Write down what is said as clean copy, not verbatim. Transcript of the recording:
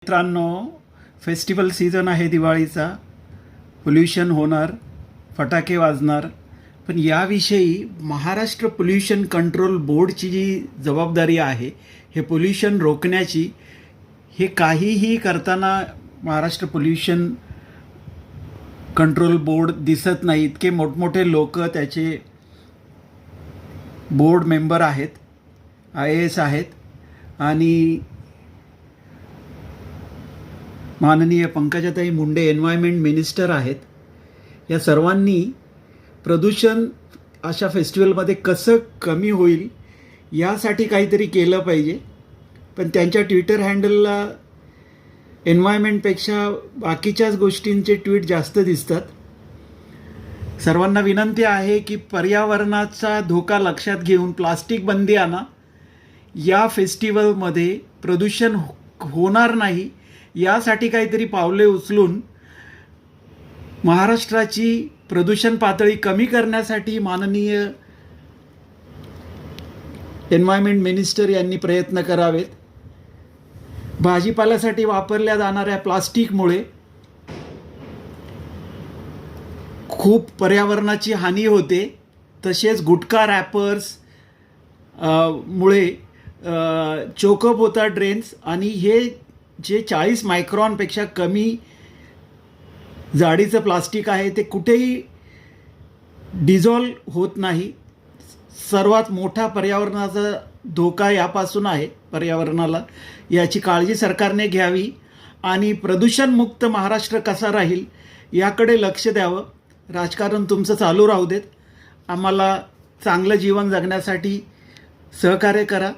मित्रांनो, festival season आहे दिवाळीचा. पोल्युशन होणार, फटाके वाजणार, पण याविषयी महाराष्ट्र पोल्युशन कंट्रोल बोर्डची जी जबाबदारी आहे हे पोल्युशन रोखण्याची, हे काहीही करताना महाराष्ट्र पोल्युशन कंट्रोल बोर्ड दिसत नाही. इतके मोठमोठे लोक त्याचे बोर्ड मेंबर आहेत, IAS आहेत आणि माननीय पंकजाताई मुंडे एन्व्हायरमेंट मिनिस्टर आहेत. या सर्वांनी प्रदूषण अशा फेस्टिवलमध्ये कसं कमी होईल यासाठी काहीतरी केलं पाहिजे. पण त्यांच्या ट्विटर हँडलला एन्व्हायरमेंटपेक्षा बाकीच्याच गोष्टींचे ट्विट जास्त दिसतात. सर्वांना विनंती आहे की पर्यावरणाचा धोका लक्षात घेऊन प्लास्टिक बंदी आणा. या फेस्टिवलमध्ये प्रदूषण होणार नाही यासाठी काहीतरी पावले उचलून महाराष्ट्राची प्रदूषण पातळी कमी करण्यासाठी माननीय एन्व्हायरमेंट मिनिस्टर यांनी प्रयत्न करावेत. भाजीपाल्यासाठी वापरल्या जाणाऱ्या प्लास्टिकमुळे खूप पर्यावरणाची हानी होते. तसेच गुटखा रॅपर्स मुळे चोकअप होतात ड्रेन्स आणि हे जे 40 मायक्रॉनपेक्षा कमी जाडीचं प्लास्टिक आहे ते कुठेही डिझॉल्व होत नाही. सर्वात मोठा पर्यावरणाचा धोका यापासून आहे. पर्यावरणाला याची काळजी सरकारने घ्यावी आणि प्रदूषणमुक्त महाराष्ट्र कसा राहील याकडे लक्ष द्यावं. राजकारण तुमचं चालू राहू देत. आम्हाला चांगलं जीवन जगण्यासाठी सहकार्य करा.